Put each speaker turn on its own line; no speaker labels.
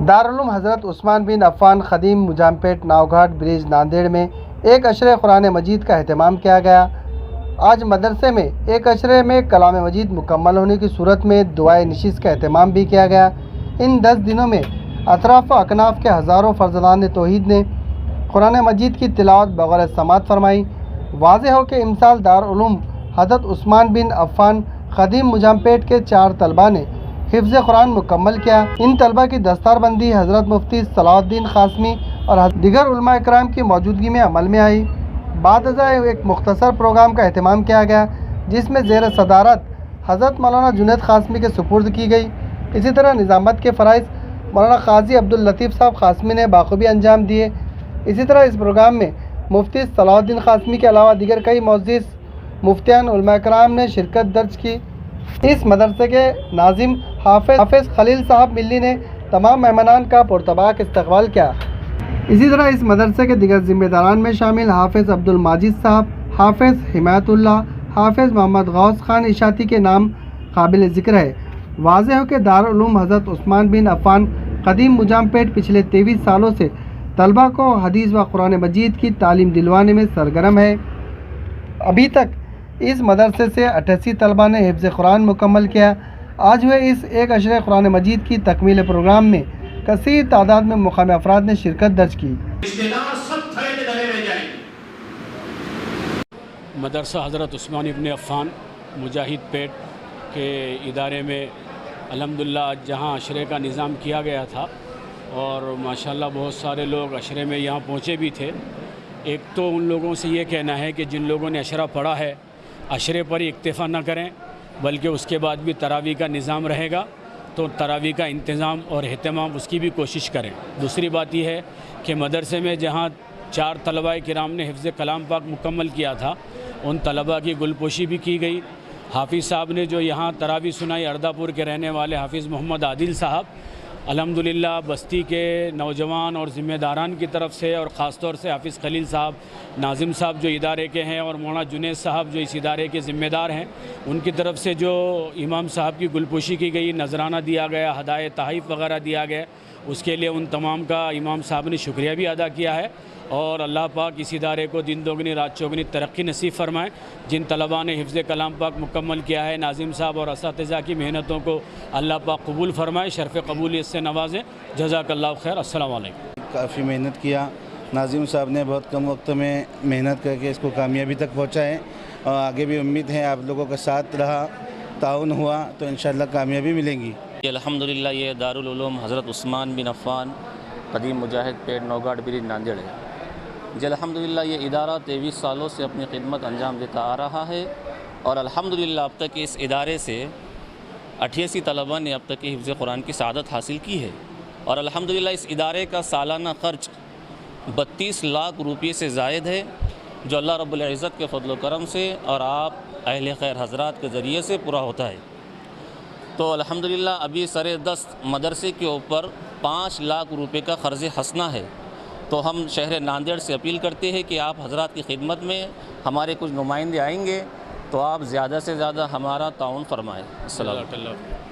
दारुल हज़रत उस्मान बिन अफ़्फ़ान ख़दीम मुजामपेट नावघाट ब्रिज नांदेड़ में एक अशरे कुरान मजीद का अहतमाम किया गया। आज मदरसे में एक अशरे में कलाम मजीद मुकम्मल होने की सूरत में दुआए निशिस्त का अहतमाम भी किया गया। इन 10 दिनों में अतराफ़ व अकनाफ़ के हज़ारों फ़र्ज़ान तौहीद ने कुरान मजीद की तिलावत बग़ौर समात फरमाई। वाज़ेह हो कि इमसाल दारुल हज़रत उस्मान बिन अफ़्फ़ान ख़दीम मुजामपेट के 4 तलबा ने हिफ्ज़ कुरान मुकम्मल किया। इन तलबा की दस्तारबंदी हज़रत मुफ्ती सलाहुद्दीन क़ासमी और दीगर उलमा इकराम की मौजूदगी में अमल में आई। बाद एक मुख्तसर प्रोग्राम का अहतमाम किया गया जिसमें ज़ेर सदारत हज़रत मौलाना जुनैद क़ासमी के सुपुर्द की गई। इसी तरह निज़ामत के फ़राइज़ मौलाना क़ाज़ी अब्दुल लतीफ़ साहब क़ासमी ने बाखूबी अंजाम दिए। इसी तरह इस प्रोग्राम में मुफ्ती सलाहुद्दीन क़ासमी के अलावा दीगर कई मुअज़्ज़िज़ मुफ्तियान उलमा इकराम ने शिरकत दर्ज की। इस मदरसे के नाज़िम हाफ़िज़ खलील साहब मिल्ली ने तमाम मेहमानान का पुरतबाक इस्तकबाल किया। इसी तरह इस मदरसे के दिगर ज़िम्मेदारान में शामिल हाफ़िज़ अब्दुल माजिद साहब, हाफ़िज़ हिमायतुल्लाह, हाफ़िज़ मोहम्मद गौस खान इशाती के नाम काबिल ज़िक्र है। वाज़ेह हो कि दारुल हज़रत उस्मान बिन अफ़्फ़ान क़दीम मुजामपेट पिछले 23 सालों से तलबा को हदीस व कुरान मजीद की तालीम दिलवाने में सरगर्म है। अभी तक इस मदरसे से 88 तलबा ने हिफ्ज़ कुरान मुकम्मल किया। आज हुए इस एक अशरे कुरान मजीद की तकमील प्रोग्राम में कसीर तादाद में मुकामी अफराद ने शिरकत दर्ज की।
मदरसा हज़रत उस्मान इब्न अफ़्फ़ान मुजाहिद पेट के इदारे में अल्हम्दुलिल्लाह जहाँ अशरे का निज़ाम किया गया था और माशाल्लाह बहुत सारे लोग अशरे में यहाँ पहुँचे भी थे। एक तो उन लोगों से ये कहना है कि जिन लोगों ने अशरा पढ़ा है अशरे पर ही इक्तिफ़ा न करें, बल्कि उसके बाद भी तरावी का निज़ाम रहेगा तो तरावी का इंतज़ाम और अहतमाम उसकी भी कोशिश करें। दूसरी बात यह है कि मदरसे में जहाँ 4 तलबा किराम ने हिफ्ज़ कलाम पाक मुकम्मल किया था उन तलबा की गुलपोशी भी की गई। हाफिज़ साहब ने जो यहाँ तरावी सुनाई, अर्दापुर के रहने वाले हाफिज़ मोहम्मद आदिल साहब, अल्हम्दुलिल्लाह बस्ती के नौजवान और ज़िम्मेदारान की तरफ से और ख़ास तौर से हाफिज़ खलील साहब, नाज़िम साहब जो इदारे के हैं और मौलाना जुनैद साहब जो इस इदारे के ज़िम्मेदार हैं, उनकी तरफ से जो इमाम साहब की गुलपोशी की गई, नजराना दिया गया, हदायत तहफ़ वगैरह दिया गया, उसके लिए उन तमाम का इमाम साहब ने शुक्रिया भी अदा किया है। और अल्लाह पाक इस इदारे को दिन दोगुनी रात चौगुनी तरक्की नसीब फरमाएँ। जिन तलबा ने हिफ्ज़ कलाम पाक मुकम्मल किया है, नाज़िम साहब और असातिज़ा की मेहनतों को अल्लाह पाक कबूल फरमाए, शर्फ़ कबूलियत से नवाजें। जज़ाकल्लाहु खैर। अस्सलाम वालेकुम।
काफ़ी मेहनत किया नाज़िम साहब ने, बहुत कम वक्त में मेहनत करके इसको कामयाबी तक पहुँचा है और आगे भी उम्मीद है आप लोगों का साथ रहा, ताउन हुआ तो इंशाअल्लाह कामयाबी मिलेंगी।
अल्हम्दुलिल्लाह ये दारुल उलूम हज़रत उस्मान बिन अफ़्फ़ान क़दीम मुजाहिद पेट नावघाट ब्रिज नांदेड़ है। जी अल्हम्दुलिल्लाह ये इदारा 23 सालों से अपनी खिदमत अंजाम देता आ रहा है और अल्हम्दुलिल्लाह अब तक इस इदारे से 88 तलबा ने अब तक हिफ्ज़ कुरान की सआदत हासिल की है और अल्हम्दुलिल्लाह इस इदारे का सालाना ख़र्च 32 लाख रुपये से ज़ायद है, जो अल्लाह रब्बुल इज़्ज़त के फ़ज़ल व करम से और आप अहले खैर हज़रात के ज़रिए से पूरा होता है। तो अल्हम्दुलिल्लाह अभी सरे दस्त मदरसे के ऊपर 5 लाख रुपये का क़र्ज़ हसना है। तो हम शहर नांदेड़ से अपील करते हैं कि आप हज़रात की खिदमत में हमारे कुछ नुमाइंदे आएंगे तो आप ज़्यादा से ज़्यादा हमारा ताउन फरमाएँ। अस्सलाम वालेकुम।